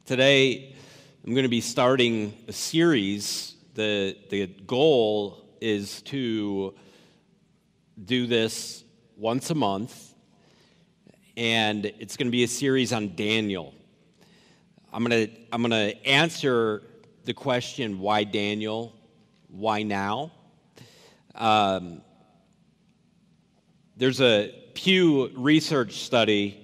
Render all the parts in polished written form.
Today, I'm going to be starting a series. The goal is to do this once a month, and it's going to be a series on Daniel. I'm going to answer the question, why Daniel? Why now? There's a Pew Research study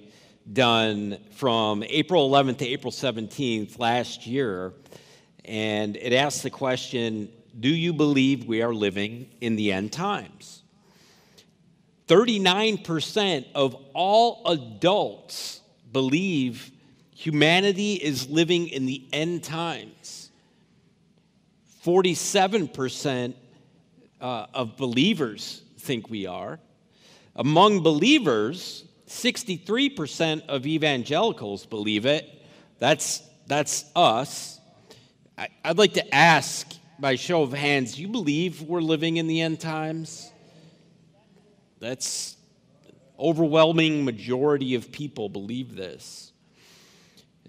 done from April 11th to April 17th last year, and it asked the question, do you believe we are living in the end times? 39% of all adults believe humanity is living in the end times. 47% of believers think we are. Among believers, 63% of evangelicals believe it. That's us. I'd like to ask, by show of hands, do you believe we're living in the end times? That's overwhelming majority of people believe this.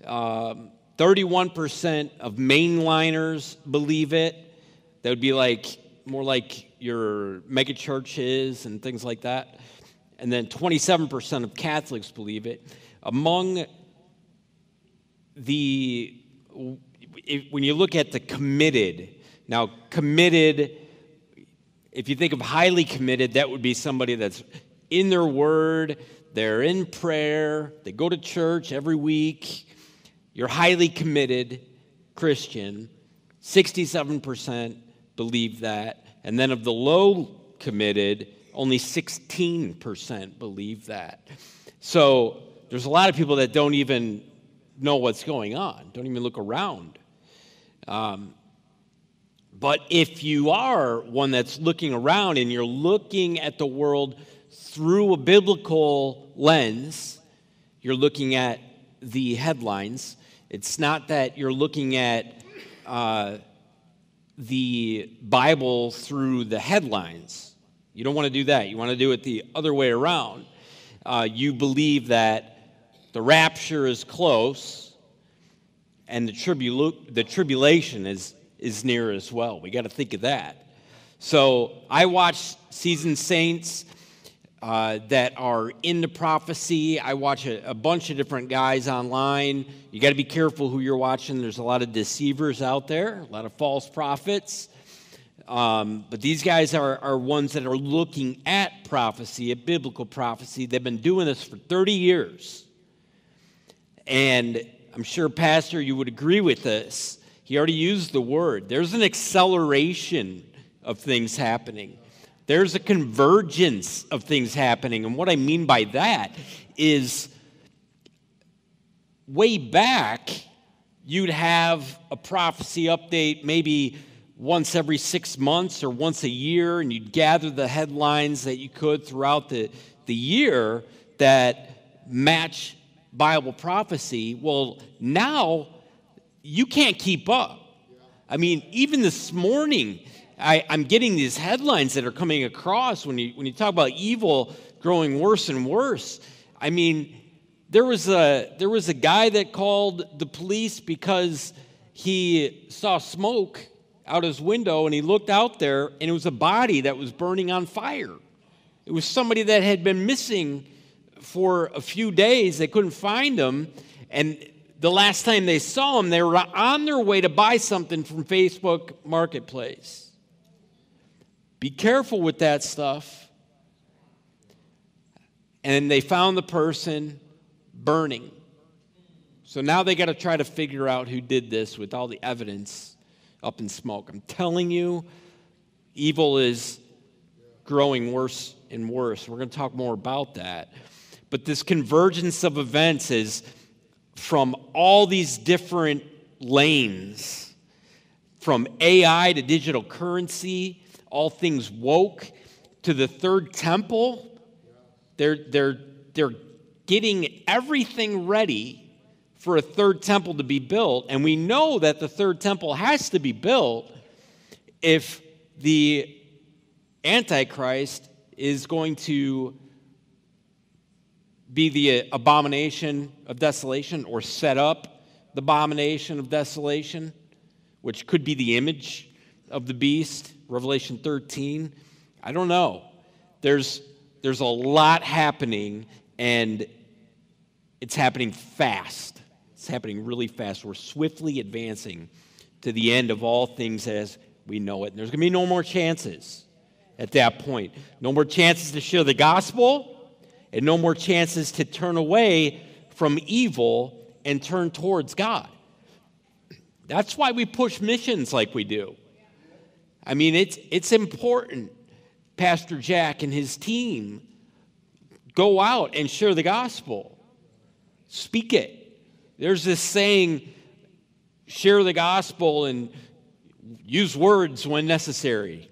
31% of mainliners believe it. That would be more like your megachurches and things like that. And then 27% of Catholics believe it. When you look at the committed, now committed, if you think of highly committed, that would be somebody that's in their word, they're in prayer, they go to church every week. You're highly committed Christian. 67% believe that. And then of the low committed, only 16% believe that. So there's a lot of people that don't even know what's going on, don't even look around. But if you are one that's looking around and you're looking at the world through a biblical lens, you're looking at the headlines. It's not that you're looking at the Bible through the headlines. You don't want to do that. You want to do it the other way around. You believe that the rapture is close and the tribulation is near as well. We got to think of that. So I watch seasoned saints that are into prophecy. I watch a bunch of different guys online. You got to be careful who you're watching. There's a lot of deceivers out there, a lot of false prophets. But these guys are ones that are looking at prophecy, at biblical prophecy. They've been doing this for 30 years. And I'm sure, Pastor, you would agree with this. He already used the word. There's an acceleration of things happening. There's a convergence of things happening. And what I mean by that is way back, you'd have a prophecy update maybe once every 6 months or once a year, and you'd gather the headlines that you could throughout the year that match Bible prophecy. Well, now you can't keep up. I mean, even this morning, I'm getting these headlines that are coming across when you talk about evil growing worse and worse. I mean, there was a guy that called the police because he saw smoke out his window, and he looked out there, and it was a body that was burning on fire. It was somebody that had been missing for a few days. They couldn't find him, and the last time they saw him, they were on their way to buy something from Facebook Marketplace. Be careful with that stuff. And they found the person burning. So now they got to try to figure out who did this with all the evidence up in smoke. I'm telling you, evil is growing worse and worse. We're going to talk more about that. But this convergence of events is from all these different lanes, from AI to digital currency, all things woke, to the third temple. They're getting everything ready for a third temple to be built, and we know that the third temple has to be built if the Antichrist is going to be the abomination of desolation or set up the abomination of desolation, which could be the image of the beast, Revelation 13. I don't know. There's a lot happening, and it's happening fast. It's happening really fast. We're swiftly advancing to the end of all things as we know it. And there's going to be no more chances at that point. No more chances to share the gospel, and no more chances to turn away from evil and turn towards God. That's why we push missions like we do. I mean, it's important. Pastor Jack and his team go out and share the gospel. Speak it. There's this saying, share the gospel and use words when necessary.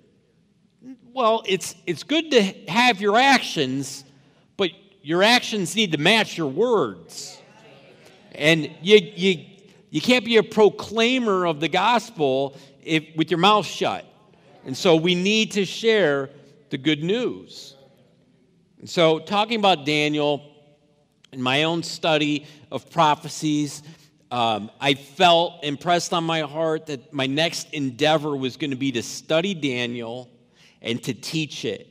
Well, it's good to have your actions, but your actions need to match your words. And you can't be a proclaimer of the gospel with your mouth shut. And so we need to share the good news. And so talking about Daniel, in my own study of prophecies, I felt impressed on my heart that my next endeavor was going to be to study Daniel and to teach it.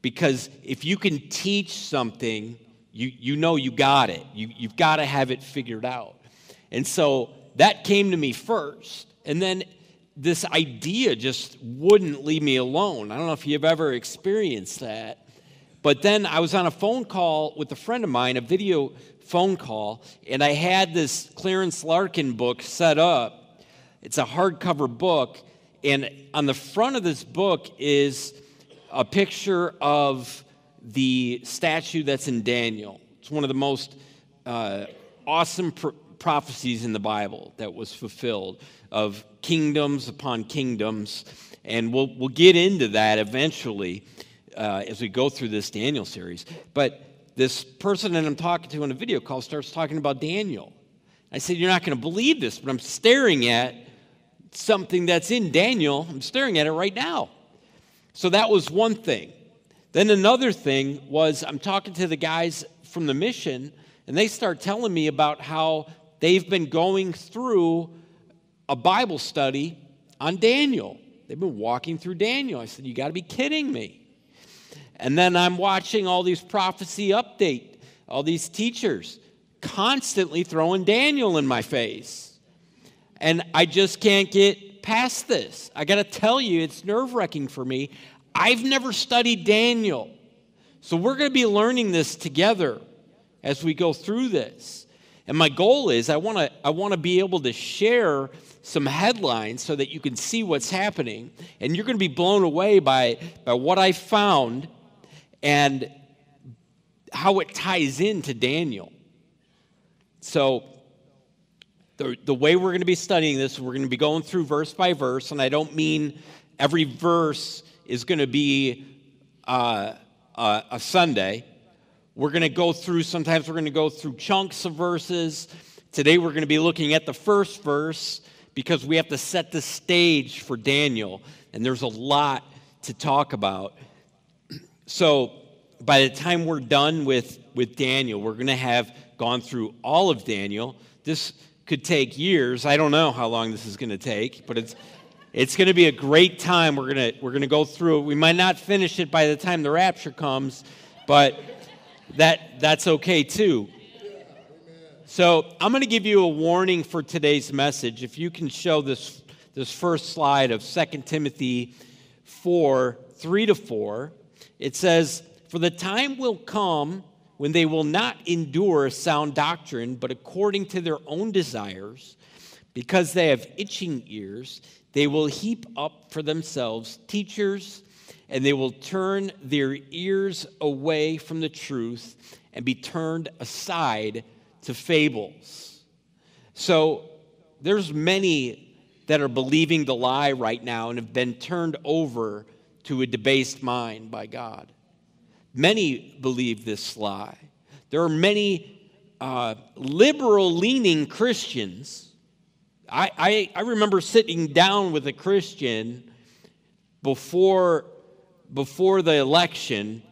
Because if you can teach something, you know you got it. You've got to have it figured out. And so that came to me first. And then this idea just wouldn't leave me alone. I don't know if you've ever experienced that. But then I was on a phone call with a friend of mine, a video phone call, and I had this Clarence Larkin book set up. It's a hardcover book, and on the front of this book is a picture of the statue that's in Daniel. It's one of the most awesome prophecies in the Bible that was fulfilled, of kingdoms upon kingdoms, and we'll get into that eventually as we go through this Daniel series. But this person that I'm talking to on a video call starts talking about Daniel. I said, you're not going to believe this, but I'm staring at something that's in Daniel. I'm staring at it right now. So that was one thing. Then another thing was I'm talking to the guys from the mission, and they start telling me about how they've been going through a Bible study on Daniel. They've been walking through Daniel. I said, you got to be kidding me. And then I'm watching all these prophecy update, all these teachers constantly throwing Daniel in my face. And I just can't get past this. I got to tell you, it's nerve-wracking for me. I've never studied Daniel. So we're going to be learning this together as we go through this. And my goal is I want to be able to share some headlines so that you can see what's happening. And you're going to be blown away by what I found and how it ties into Daniel. So the way we're going to be studying this, we're going to be going through verse by verse, and I don't mean every verse is going to be a Sunday. We're going to go through, sometimes we're going to go through chunks of verses. Today we're going to be looking at the first verse because we have to set the stage for Daniel, and there's a lot to talk about. So by the time we're done with Daniel, we're going to have gone through all of Daniel. This could take years. I don't know how long this is going to take, but it's going to be a great time. We're going to go through it. We might not finish it by the time the rapture comes, but that's okay too. So I'm going to give you a warning for today's message. If you can show this first slide of 2 Timothy 4, 3-4, it says, "For the time will come when they will not endure sound doctrine, but according to their own desires, because they have itching ears, they will heap up for themselves teachers, and they will turn their ears away from the truth and be turned aside to fables." So there's many that are believing the lie right now and have been turned over to a debased mind by God. Many believe this lie. There are many liberal-leaning Christians. I remember sitting down with a Christian before the election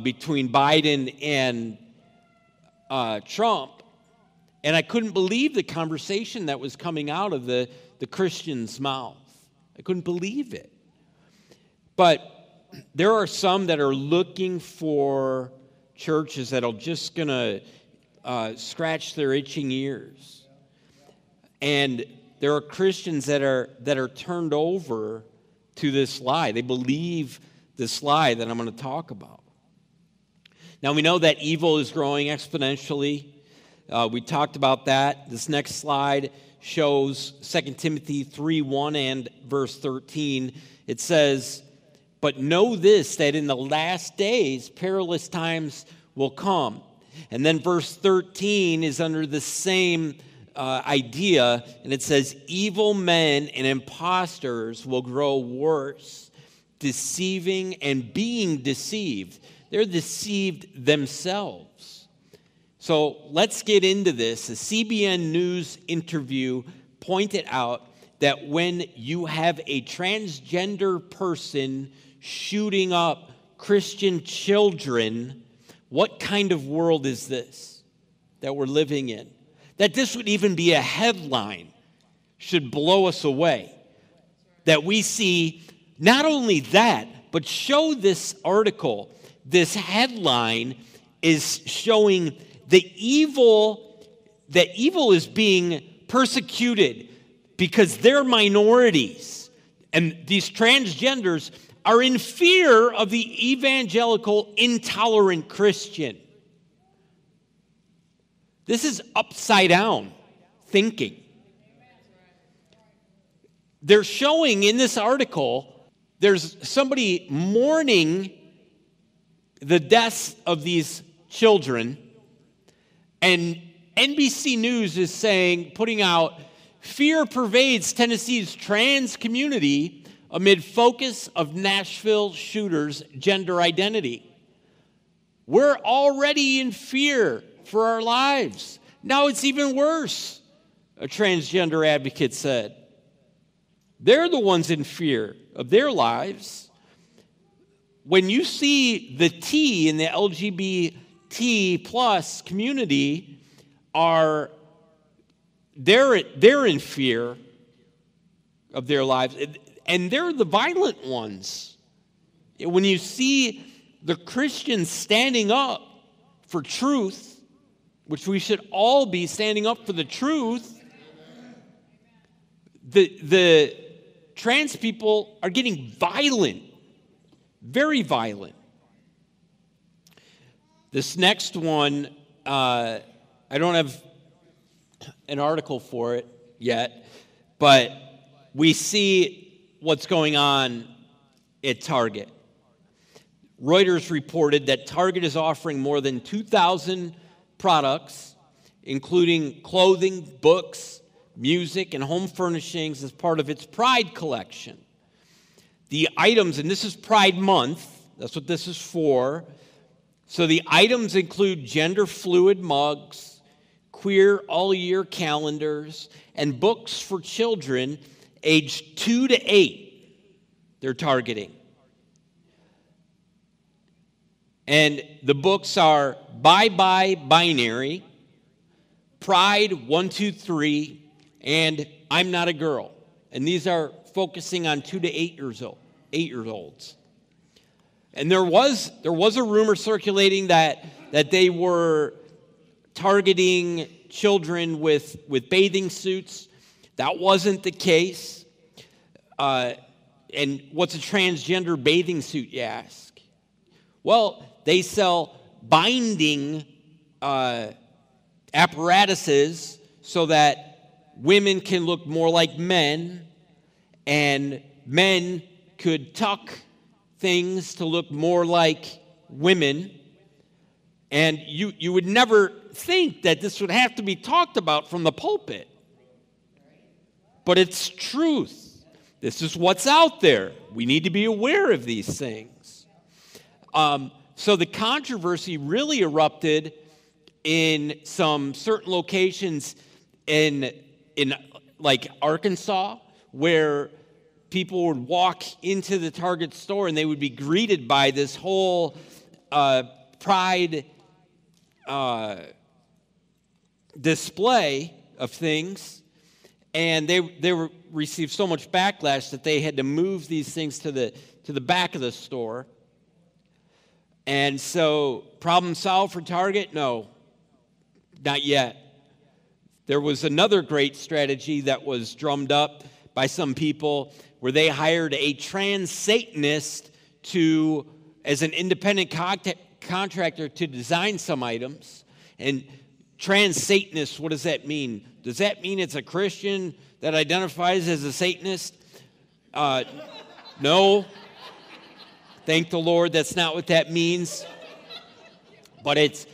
between Biden and Trump, And I couldn't believe the conversation that was coming out of the Christian's mouth. I couldn't believe it. But there are some that are looking for churches that are just going to scratch their itching ears. And there are Christians that are turned over to this lie. They believe this lie that I'm going to talk about. Now, we know that evil is growing exponentially. We talked about that. This next slide shows 2 Timothy 3:1 and verse 13. It says, "But know this, that in the last days perilous times will come." And then verse 13 is under the same idea, and it says, "Evil men and impostors will grow worse, deceiving and being deceived." They're deceived themselves. So let's get into this. A CBN News interview pointed out that when you have a transgender person shooting up Christian children, what kind of world is this that we're living in? That this would even be a headline should blow us away. That we see not only that, but show this article, this headline is showing that evil is being persecuted because they're minorities. And these transgenders are in fear of the evangelical, intolerant Christian. This is upside down thinking. They're showing in this article, there's somebody mourning the deaths of these children, and NBC News is saying, putting out, "Fear pervades Tennessee's trans community amid focus of Nashville shooters' gender identity." We're already in fear for our lives. Now it's even worse, a transgender advocate said. They're the ones in fear of their lives. When you see the T in the LGBT plus community, they're in fear of their lives, and they're the violent ones. When you see the Christians standing up for truth, which we should all be standing up for the truth, the trans people are getting violent, very violent. This next one, I don't have an article for it yet, but we see what's going on at Target. Reuters reported that Target is offering more than 2,000 products, including clothing, books, music, and home furnishings as part of its Pride collection. The items, and this is Pride Month, that's what this is for. So the items include gender-fluid mugs, queer all-year calendars, and books for children aged 2 to 8 they're targeting. And the books are Bye Bye Binary, Pride 123, and I'm Not a Girl. And these are focusing on 2 to 8-year-olds. And there was a rumor circulating that they were targeting children with bathing suits. That wasn't the case. And what's a transgender bathing suit, you ask? Well, they sell binding apparatuses so that women can look more like men, and men could tuck things to look more like women. And you would never think that this would have to be talked about from the pulpit. But it's truth. This is what's out there. We need to be aware of these things. So the controversy really erupted in some certain locations in like Arkansas, where people would walk into the Target store and they would be greeted by this whole pride display of things, and they received so much backlash that they had to move these things to the back of the store. And so, problem solved for Target? No, not yet. There was another great strategy that was drummed up by some people where they hired a trans Satanist as an independent contractor to design some items. And trans Satanist, what does that mean? Does that mean it's a Christian that identifies as a Satanist? No. Thank the Lord, that's not what that means. But it's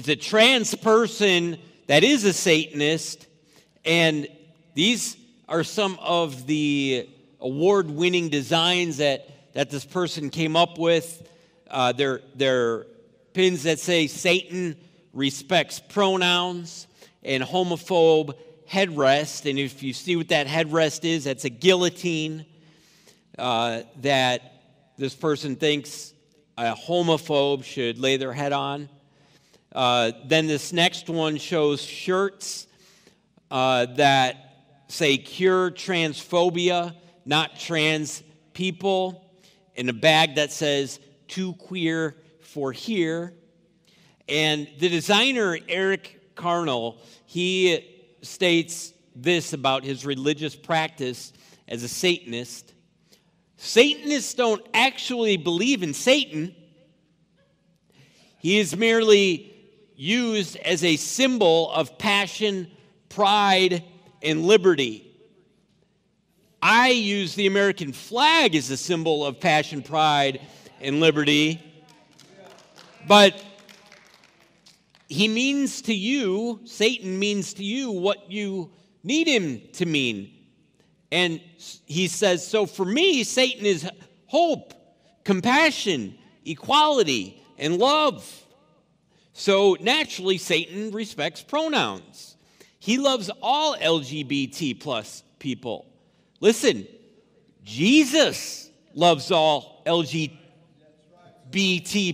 a trans person that is a Satanist, and these are some of the award-winning designs that this person came up with. They're pins that say Satan respects pronouns and homophobe headrest. And if you see what that headrest is, that's a guillotine that this person thinks a homophobe should lay their head on. Then this next one shows shirts that say cure transphobia, not trans people, in a bag that says too queer for here. And the designer, Eric Carnell, he states this about his religious practice as a Satanist. Satanists don't actually believe in Satan. He is merely used as a symbol of passion, pride, and liberty. I use the American flag as a symbol of passion, pride, and liberty. But he means to you, Satan means to you what you need him to mean. And he says, so for me, Satan is hope, compassion, equality, and love. So naturally, Satan respects pronouns. He loves all LGBT plus people. Listen, Jesus loves all LGBT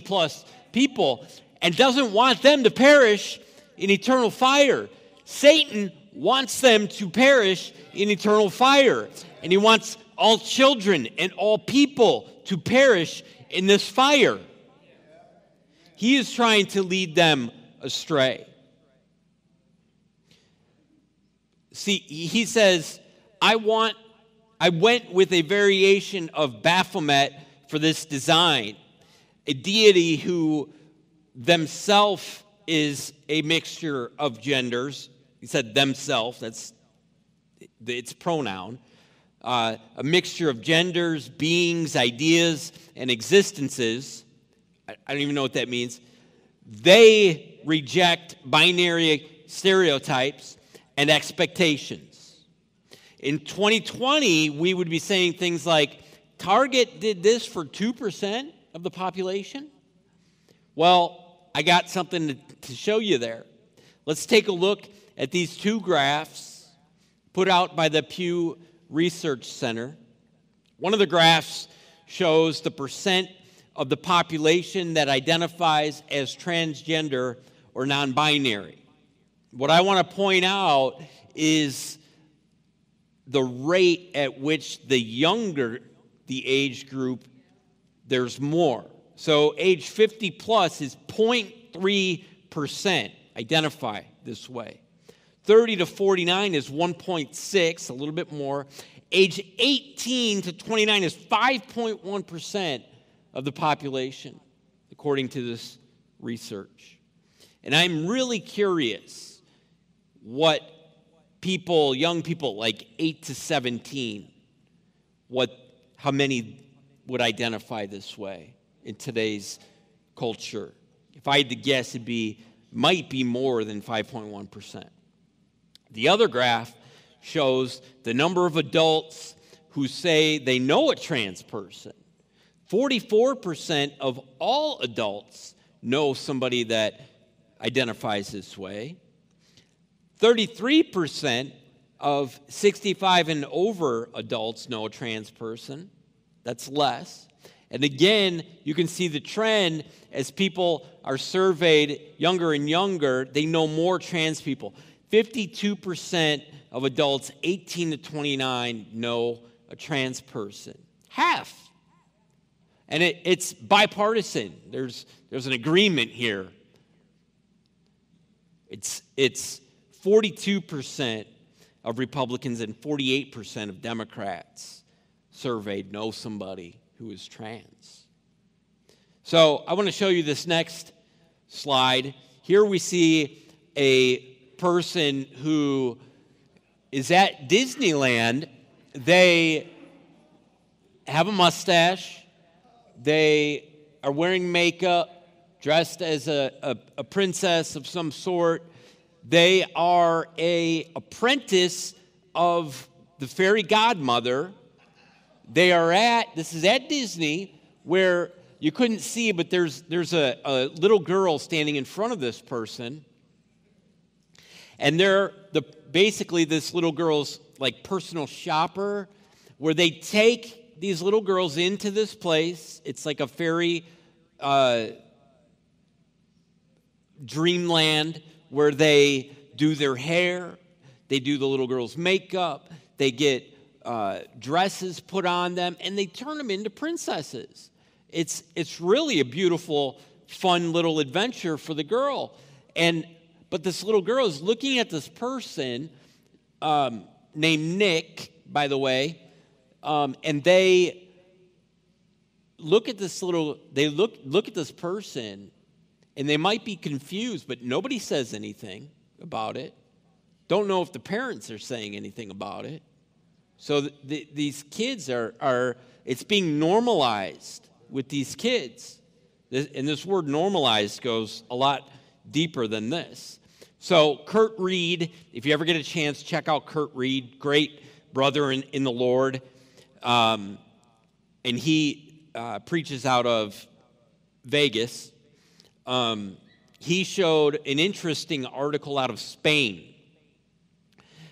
plus people and doesn't want them to perish in eternal fire. Satan wants them to perish in eternal fire. And he wants all children and all people to perish in this fire. He is trying to lead them astray. See, he says, I went with a variation of Baphomet for this design, a deity who themselves is a mixture of genders. He said themselves, that's its pronoun. A mixture of genders, beings, ideas, and existences. I don't even know what that means. They reject binary stereotypes and expectations. In 2020, we would be saying things like, Target did this for 2% of the population? Well, I got something to show you there. Let's take a look at these two graphs put out by the Pew Research Center. One of the graphs shows the percent of the population that identifies as transgender or non-binary. What I want to point out is the rate at which the younger the age group, there's more. So age 50 plus is 0.3% identify this way. 30 to 49 is 1.6, a little bit more. Age 18 to 29 is 5.1% of the population, according to this research. And I'm really curious what people, young people like 8 to 17, how many would identify this way in today's culture. If I had to guess, might be more than 5.1%. The other graph shows the number of adults who say they know a trans person. 44% of all adults know somebody that identifies this way. 33% of 65 and over adults know a trans person. That's less. And again, you can see the trend as people are surveyed younger and younger, they know more trans people. 52% of adults 18 to 29 know a trans person. Half. And it's bipartisan. There's an agreement here. It's 42% of Republicans and 48% of Democrats surveyed know somebody who is trans. So I want to show you this next slide. Here we see a person who is at Disneyland. They have a mustache. They are wearing makeup, dressed as a princess of some sort. They are an apprentice of the fairy godmother. This is at Disney, where you couldn't see, but there's a little girl standing in front of this person. And they're basically this little girl's like personal shopper, where they take these little girls into this place. It's like a fairy dreamland where they do their hair, they do the little girl's makeup, they get dresses put on them, and they turn them into princesses. It's really a beautiful, fun little adventure for the girl. But this little girl is looking at this person named Nick, by the way, and they look at this look at this person, and they might be confused, but nobody says anything about it. Don't know if the parents are saying anything about it. So these kids are it's being normalized with these kids. And this word normalized goes a lot deeper than this. So Kurt Reed, if you ever get a chance, check out Kurt Reed, great brother in the Lord. And he preaches out of Vegas. He showed an interesting article out of Spain.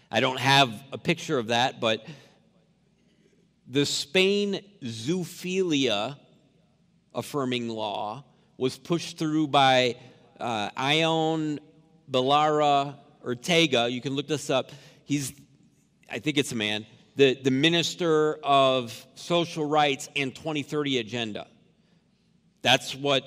I don't have a picture of that, but the Spain zoophilia affirming law was pushed through by Ion Belara Ortega. You can look this up. I think it's a man, the Minister of Social Rights and 2030 Agenda. That's what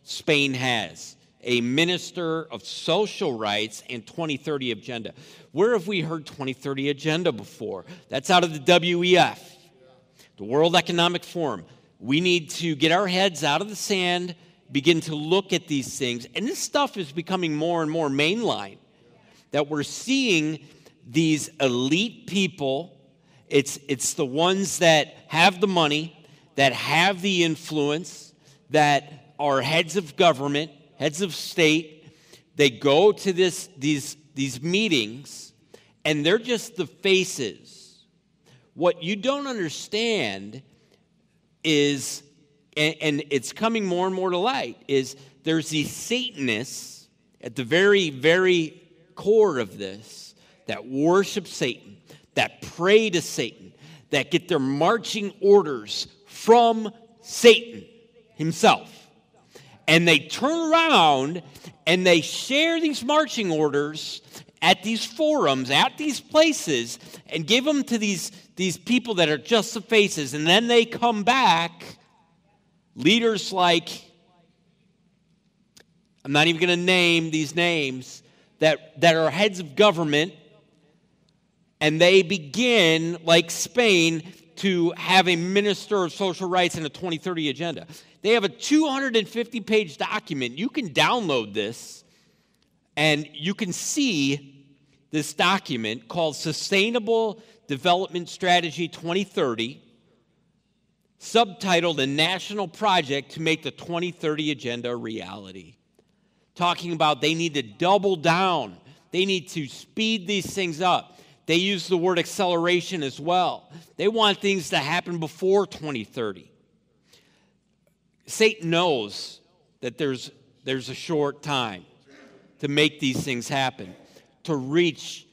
Spain has. A Minister of Social Rights and 2030 Agenda. Where have we heard 2030 Agenda before? That's out of the WEF, the World Economic Forum. We need to get our heads out of the sand, begin to look at these things. And this stuff is becoming more and more mainline. That we're seeing these elite people. It's the ones that have the money, that have the influence, that are heads of government, heads of state. They go to these meetings, and they're just the faces. What you don't understand is, and it's coming more and more to light, is there's these Satanists at the very, very core of this that worship Satan, that pray to Satan, that get their marching orders from Satan himself. And they turn around and they share these marching orders at these forums, at these places, and give them to these people that are just the faces. And then they come back, leaders like, I'm not even going to name these names, that are heads of government, and they begin, like Spain, to have a Minister of Social Rights and a 2030 Agenda. They have a 250-page document. You can download this, and you can see this document called Sustainable Development Strategy 2030, subtitled A National Project to Make the 2030 Agenda a Reality. Talking about they need to double down. They need to speed these things up. They use the word acceleration as well. They want things to happen before 2030. Satan knows that there's a short time to make these things happen, to reach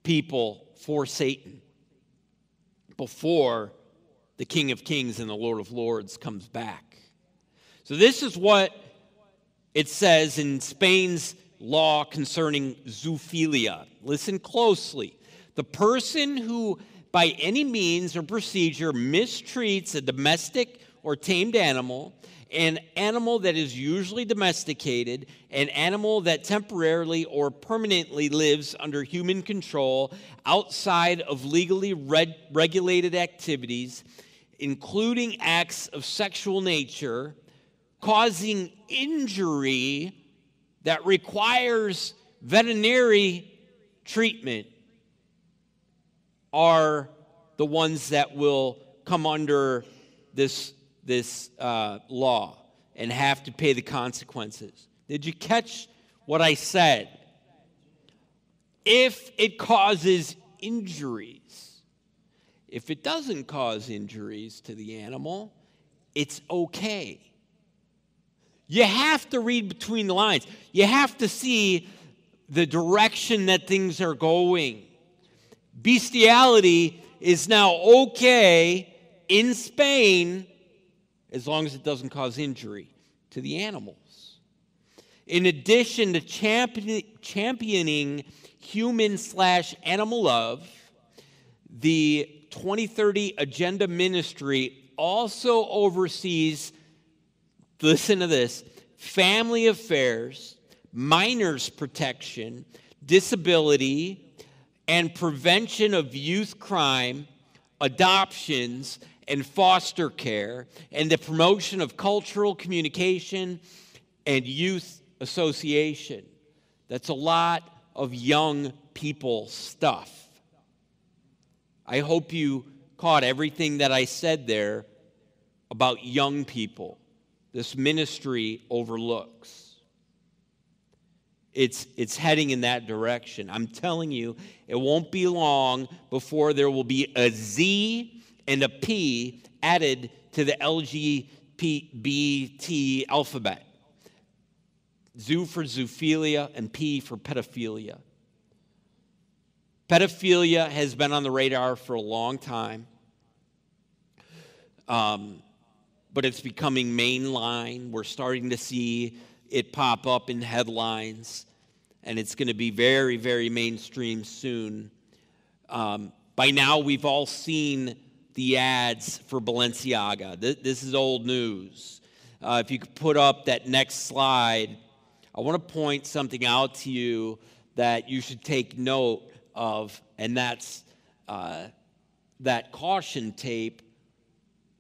people for Satan before the King of Kings and the Lord of Lords comes back. So this is what it says in Spain's law concerning zoophilia. Listen closely. The person who by any means or procedure mistreats a domestic or tamed animal, an animal that is usually domesticated, an animal that temporarily or permanently lives under human control outside of legally regulated activities, including acts of sexual nature, causing injury that requires veterinary treatment, are the ones that will come under this law and have to pay the consequences. Did you catch what I said? If it causes injuries. If it doesn't cause injuries to the animal, it's okay. You have to read between the lines. You have to see the direction that things are going. Bestiality is now okay in Spain as long as it doesn't cause injury to the animals. In addition to championing human/animal love, the 2030 Agenda Ministry also oversees, listen to this, family affairs, minors protection, disability, and prevention of youth crime, adoptions, and foster care, and the promotion of cultural communication and youth association. That's a lot of young people stuff. I hope you caught everything that I said there about young people. This ministry overlooks. It's heading in that direction. I'm telling you, it won't be long before there will be a Z and a P added to the LGBT alphabet. Zoo for zoophilia and P for pedophilia. Pedophilia has been on the radar for a long time, but it's becoming mainline. We're starting to see it pop up in headlines, and it's going to be very, very mainstream soon. By now, we've all seen the ads for Balenciaga. This is old news. If you could put up that next slide, I want to point something out to you that you should take note of, and that's that caution tape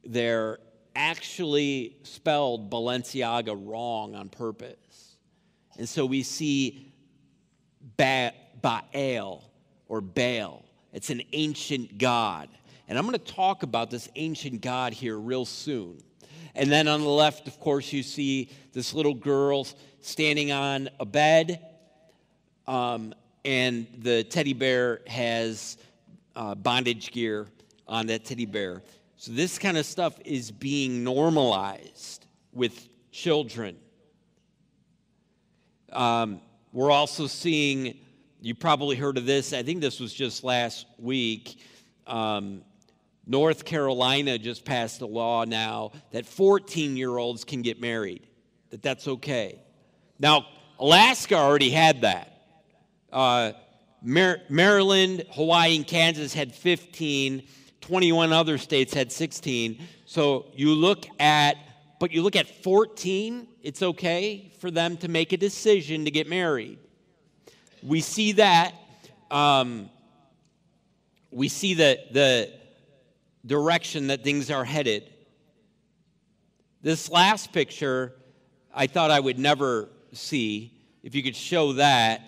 there actually spelled Balenciaga wrong on purpose. And so we see Baal or Baal. It's an ancient god. And I'm going to talk about this ancient god here real soon. And then on the left, of course, you see this little girl standing on a bed, and the teddy bear has bondage gear on that teddy bear. So this kind of stuff is being normalized with children. We're also seeing, you probably heard of this, I think this was just last week, North Carolina just passed a law now that 14-year-olds can get married, that's okay. Now, Alaska already had that. Maryland, Hawaii, and Kansas had 15. 21 other states had 16. So you look at 14, it's okay for them to make a decision to get married. We see that. We see the direction that things are headed. This last picture, I thought I would never see. If you could show that.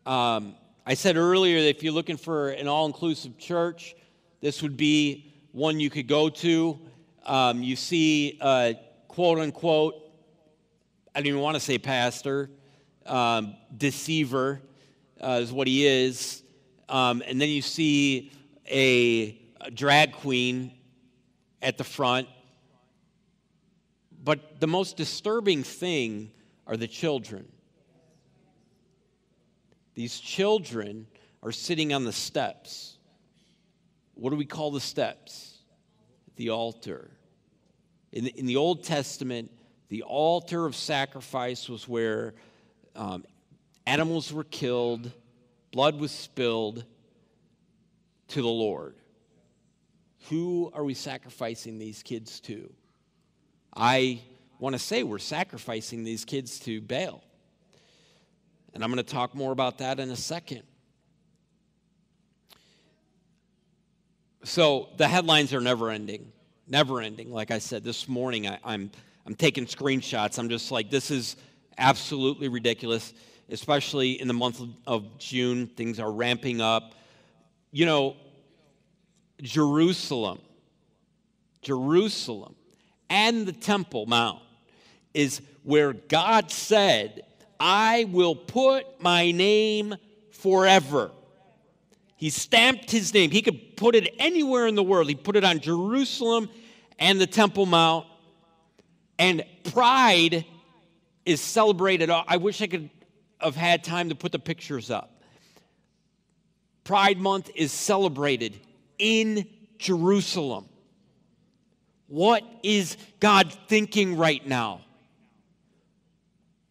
I said earlier that if you're looking for an all-inclusive church, this would be one you could go to. You see, quote-unquote, I don't even want to say pastor, deceiver is what he is. And then you see a drag queen at the front. But the most disturbing thing are the children. These children are sitting on the steps. What do we call the steps? The altar. In the Old Testament, the altar of sacrifice was where Animals were killed. Blood was spilled to the Lord. Who are we sacrificing these kids to? I want to say we're sacrificing these kids to Baal. And I'm going to talk more about that in a second. So the headlines are never ending. Never ending. Like I said, this morning I'm taking screenshots. I'm just like, this is absolutely ridiculous, especially in the month of June. Things are ramping up. You know, Jerusalem, and the Temple Mount is where God said, I will put my name forever. He stamped his name. He could put it anywhere in the world. He put it on Jerusalem and the Temple Mount. And pride is celebrated. I wish I could have had time to put the pictures up. Pride Month is celebrated in Jerusalem. What is God thinking right now?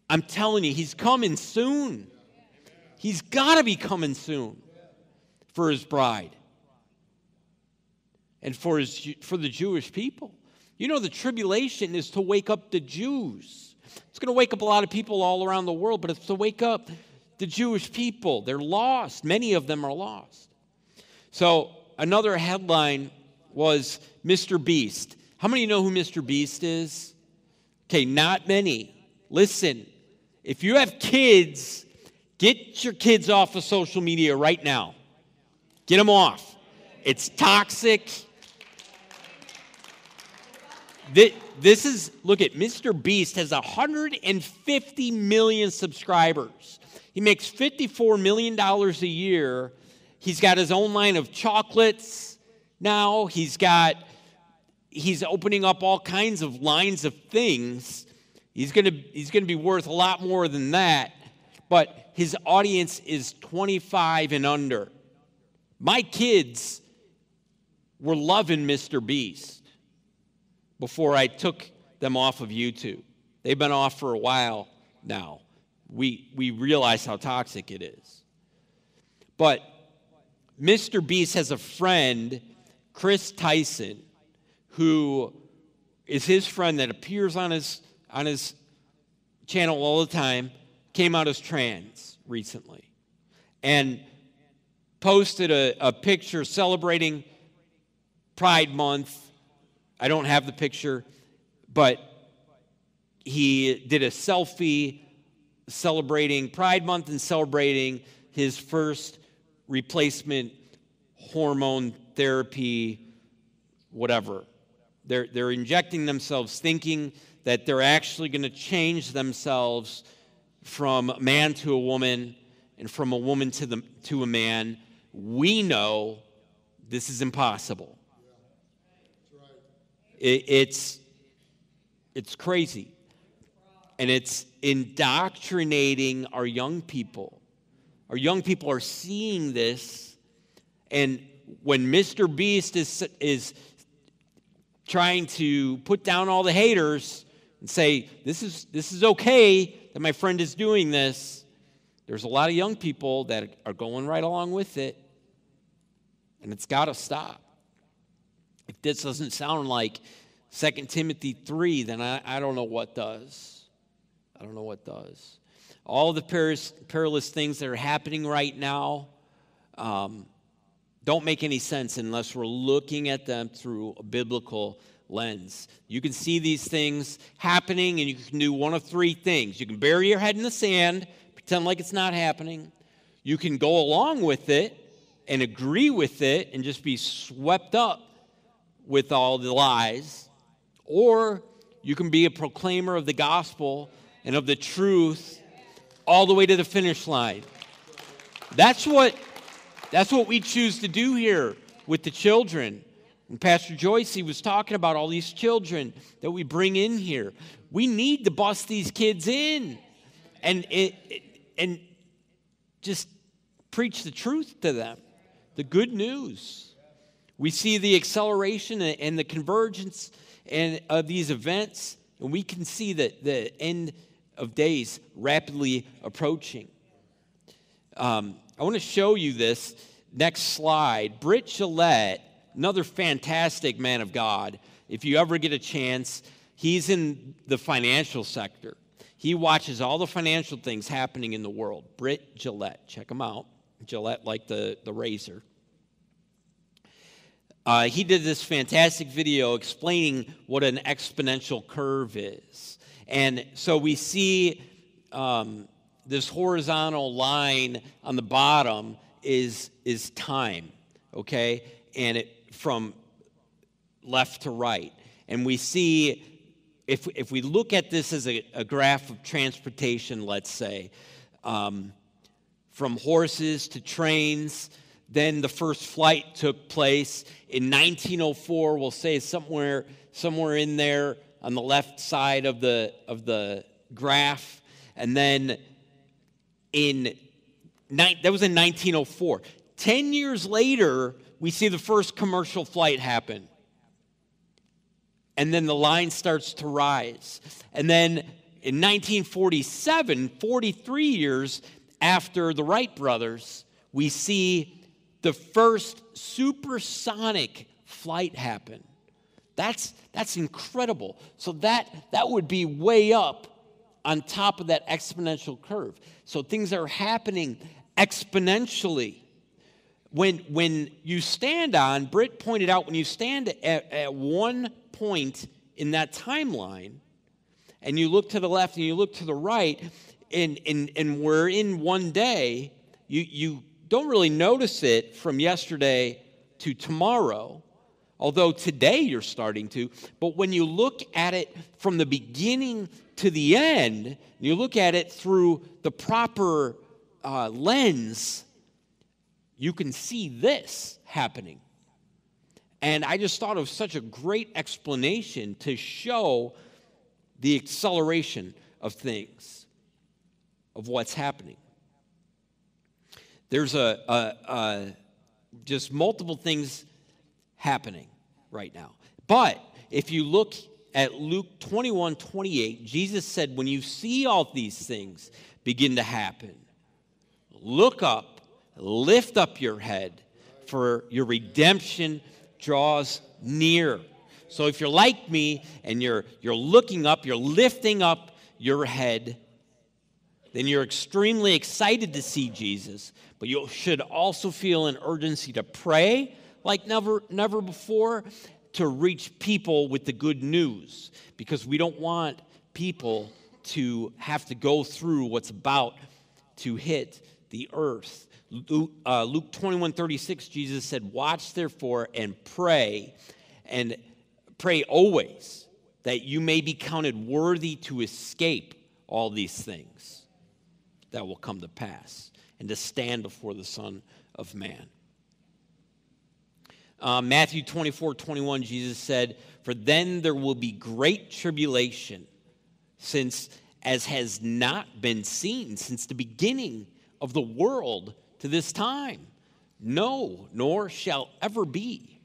I'm telling you, he's coming soon. He's got to be coming soon for his bride and for the Jewish people. You know, the tribulation is to wake up the Jews. It's going to wake up a lot of people all around the world, but it's to wake up the Jewish people. They're lost. Many of them are lost. So another headline was Mr. Beast. How many know who Mr. Beast is? Okay, not many. Listen, if you have kids, get your kids off of social media right now. Get them off. It's toxic. This is, look at Mr. Beast has 150 million subscribers. He makes $54 million a year. He's got his own line of chocolates now. He's opening up all kinds of lines of things. He's going to be worth a lot more than that. But his audience is 25 and under. My kids were loving Mr. Beast before I took them off of YouTube. They've been off for a while now. We realize how toxic it is. But Mr. Beast has a friend, Chris Tyson, who is his friend that appears on his channel all the time, came out as trans recently, and posted a picture celebrating Pride Month. I don't have the picture, but he did a selfie celebrating Pride Month and celebrating his first replacement hormone therapy, whatever. They're injecting themselves thinking that they're actually going to change themselves from a man to a woman and from a woman to a man. We know this is impossible. It's crazy. And it's indoctrinating our young people. Our young people are seeing this, and when Mr. Beast is trying to put down all the haters and say, this is okay that my friend is doing this, there's a lot of young people that are going right along with it, and it's got to stop. If this doesn't sound like 2 Timothy 3, then I don't know what does. I don't know what does. All the perilous things that are happening right now don't make any sense unless we're looking at them through a biblical lens. You can see these things happening, and you can do one of three things. You can bury your head in the sand, pretend like it's not happening. You can go along with it and agree with it and just be swept up with all the lies. Or you can be a proclaimer of the gospel and of the truth all the way to the finish line. That's what we choose to do here with the children. And Pastor Joyce, he was talking about all these children that we bring in here. We need to bust these kids in and just preach the truth to them, the good news. We see the acceleration and the convergence of these events, and we can see that the end of days rapidly approaching. I want to show you this next slide. Britt Gillette, another fantastic man of God. If you ever get a chance, he's in the financial sector. He watches all the financial things happening in the world. Britt Gillette, check him out. Gillette like the razor. He did this fantastic video explaining what an exponential curve is. And so we see this horizontal line on the bottom is time, okay? And it from left to right. And we see, if we look at this as a graph of transportation, let's say, from horses to trains, then the first flight took place in 1904. We'll say somewhere in there on the left side of the graph, and then that was in 1904. 10 years later, we see the first commercial flight happen, and then the line starts to rise. And then in 1947, 43 years after the Wright brothers, we see the first supersonic flight happen. That's incredible. So that would be way up on top of that exponential curve. So things are happening exponentially. When you stand on, Britt pointed out, when you stand at one point in that timeline, and you look to the left and you look to the right, and we're in one day, you don't really notice it from yesterday to tomorrow, although today you're starting to. But when you look at it from the beginning to the end, you look at it through the proper lens, you can see this happening. And I just thought it was such a great explanation to show the acceleration of things, of what's happening. There's just multiple things happening right now. But if you look at Luke 21:28, Jesus said, when you see all these things begin to happen, look up, lift up your head, for your redemption draws near. So if you're like me and you're looking up, you're lifting up your head, then you're extremely excited to see Jesus. But you should also feel an urgency to pray like never before, to reach people with the good news, because we don't want people to have to go through what's about to hit the earth. Luke 21:36, Jesus said, watch therefore and pray always, that you may be counted worthy to escape all these things that will come to pass, and to stand before the Son of Man. Matthew 24:21, Jesus said, for then there will be great tribulation, since as has not been seen since the beginning of the world to this time, no, nor shall ever be.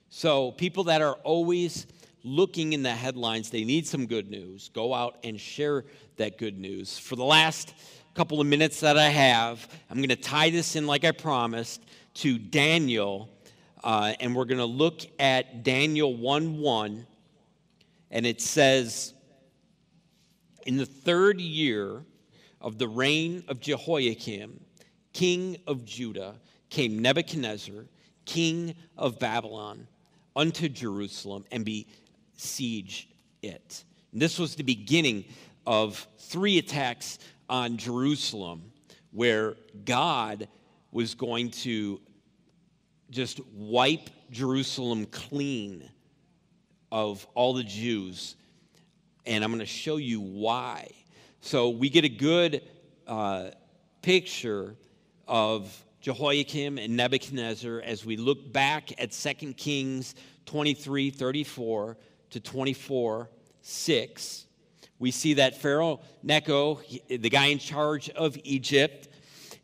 So people that are always looking in the headlines, they need some good news. Go out and share that good news. For the last couple of minutes that I have, I'm going to tie this in like I promised to Daniel, and we're going to look at Daniel 1:1, and it says, in the third year of the reign of Jehoiakim, king of Judah, came Nebuchadnezzar, king of Babylon, unto Jerusalem, and besieged it. And this was the beginning of 3 attacks on Jerusalem, where God was going to just wipe Jerusalem clean of all the Jews. And I'm going to show you why. So we get a good picture of Jehoiakim and Nebuchadnezzar as we look back at 2 Kings 23:34 to 24:6. We see that Pharaoh Necho, the guy in charge of Egypt,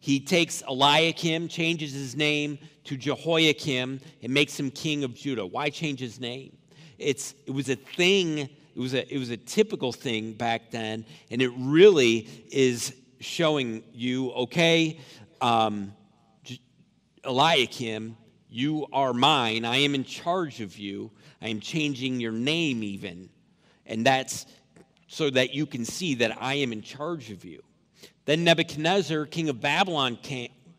he takes Eliakim, changes his name to Jehoiakim, and makes him king of Judah. Why change his name? It was a thing. It was a typical thing back then, and it really is showing you, okay, Eliakim, you are mine. I am in charge of you. I am changing your name even. And that's so that you can see that I am in charge of you. Then Nebuchadnezzar, king of Babylon,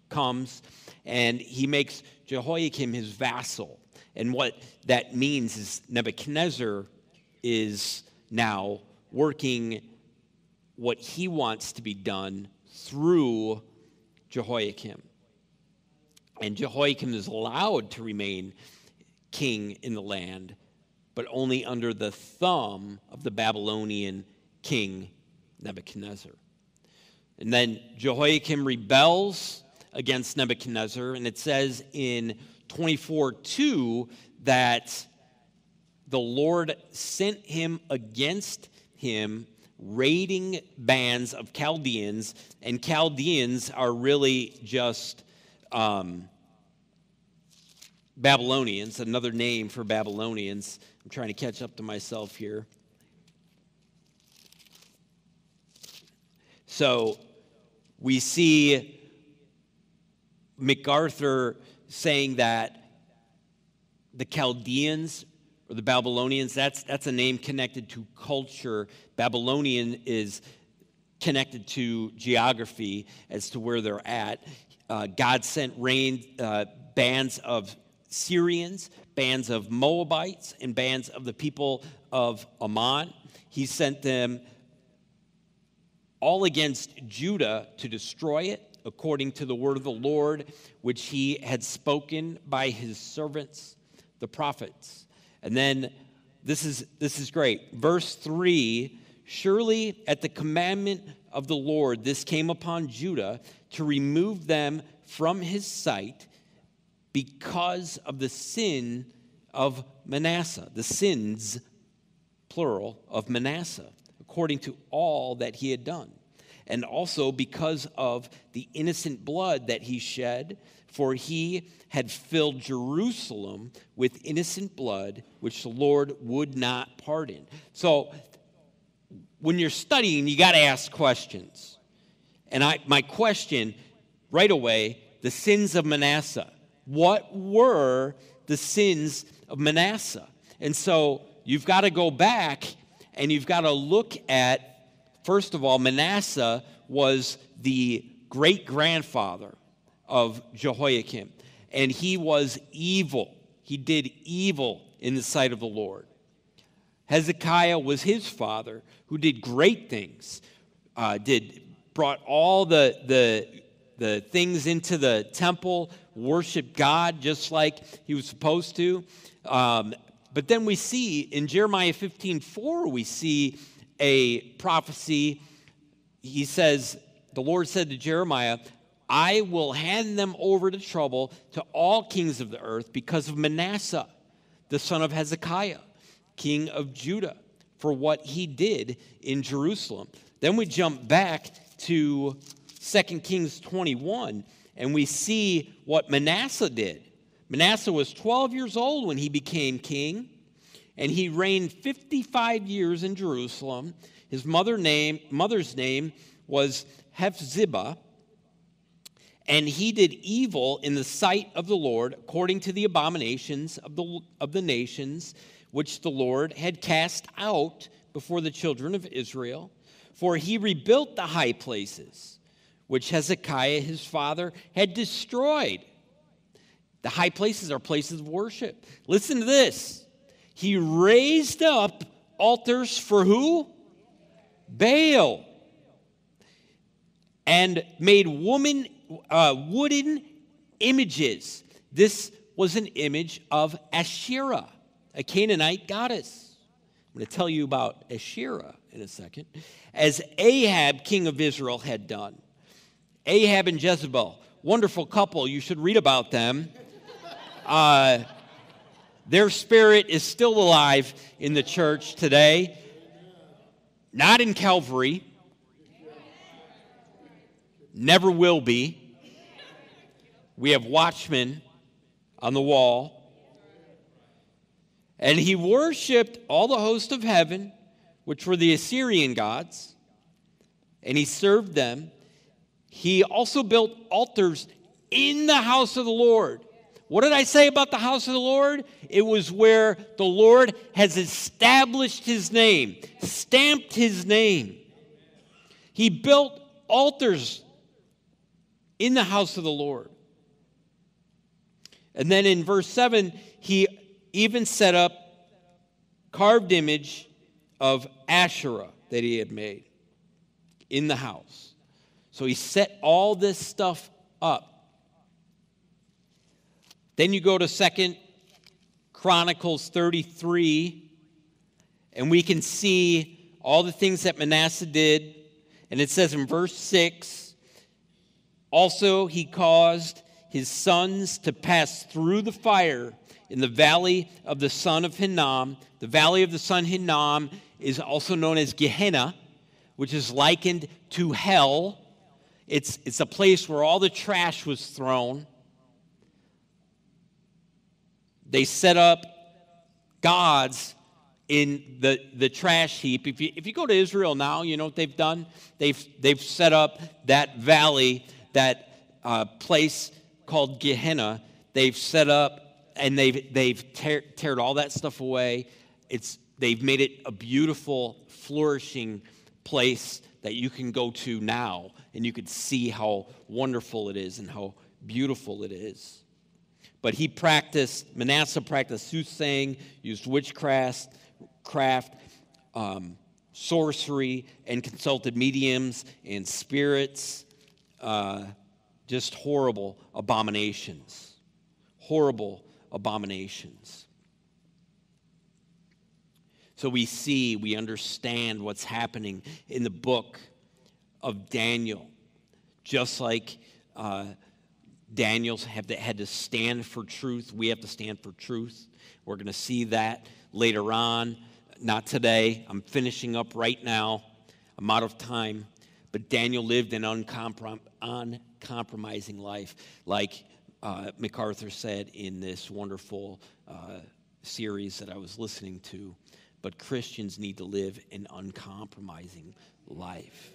comes, and he makes Jehoiakim his vassal. And what that means is Nebuchadnezzar is now working what he wants to be done through Jehoiakim. And Jehoiakim is allowed to remain king in the land, but only under the thumb of the Babylonian king Nebuchadnezzar. And then Jehoiakim rebels against Nebuchadnezzar, and it says in 24:2 that the Lord sent him against him, raiding bands of Chaldeans, and Chaldeans are really just Babylonians, another name for Babylonians. I'm trying to catch up to myself here. So we see MacArthur saying that the Chaldeans or the Babylonians, that's a name connected to culture. Babylonian is connected to geography as to where they're at. God sent bands of Syrians, bands of Moabites, and bands of the people of Ammon. He sent them all against Judah to destroy it, according to the word of the Lord, which he had spoken by his servants, the prophets. And then this is great. Verse 3, surely at the commandment of the Lord, this came upon Judah to remove them from his sight because of the sin of Manasseh, the sins, plural, of Manasseh, according to all that he had done. And also because of the innocent blood that he shed, for he had filled Jerusalem with innocent blood, which the Lord would not pardon. So when you're studying, you got to ask questions. And my question right away, the sins of Manasseh. What were the sins of Manasseh? And so you've got to go back and you've got to look at, first of all, Manasseh was the great-grandfather of Jehoiakim, and he was evil. He did evil in the sight of the Lord. Hezekiah was his father, who did great things, brought all the things into the temple, worshiped God just like he was supposed to. But then we see in Jeremiah 15:4, we see a prophecy. He says, the Lord said to Jeremiah, I will hand them over to trouble to all kings of the earth because of Manasseh, the son of Hezekiah, king of Judah, for what he did in Jerusalem. Then we jump back to 2 Kings 21, and we see what Manasseh did. Manasseh was 12 years old when he became king, and he reigned 55 years in Jerusalem. His mother's name was Hephzibah, and he did evil in the sight of the Lord, according to the abominations of the nations, which the Lord had cast out before the children of Israel. For he rebuilt the high places, which Hezekiah his father had destroyed. The high places are places of worship. Listen to this. He raised up altars for who? Baal. And made wooden images. This was an image of Asherah, a Canaanite goddess. I'm going to tell you about Asherah in a second. As Ahab, king of Israel, had done. Ahab and Jezebel, wonderful couple. You should read about them. Their spirit is still alive in the church today. Not in Calvary. Never will be. We have watchmen on the wall. And he worshipped all the host of heaven, which were the Assyrian gods, and he served them. He also built altars in the house of the Lord. What did I say about the house of the Lord? It was where the Lord has established his name, stamped his name. He built altars in the house of the Lord. And then in verse 7, he even set up carved image of Asherah that he had made in the house. So he set all this stuff up. Then you go to 2 Chronicles 33, and we can see all the things that Manasseh did. And it says in verse 6, also he caused his sons to pass through the fire in the valley of the son of Hinnom. The valley of the son Hinnom is also known as Gehenna, which is likened to hell. It's a place where all the trash was thrown. They set up gods in the trash heap. If you go to Israel now, you know what they've done? They've set up that valley, that place called Gehenna. They've set up and they've teared all that stuff away. They've made it a beautiful, flourishing place that you can go to now, and you could see how wonderful it is and how beautiful it is. But Manasseh practiced soothsaying, used witchcraft, sorcery, and consulted mediums and spirits. Just horrible abominations. Horrible abominations. So we understand what's happening in the book of Daniel. Just like Daniel's had to stand for truth, we have to stand for truth. We're going to see that later on. Not today. I'm finishing up right now. I'm out of time. But Daniel lived an uncompromising life, like MacArthur said in this wonderful series that I was listening to. But Christians need to live an uncompromising life.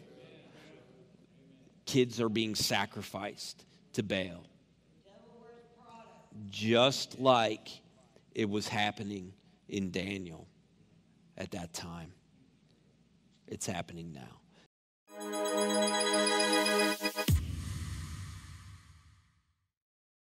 Kids are being sacrificed to Baal, just like it was happening in Daniel at that time. It's happening now.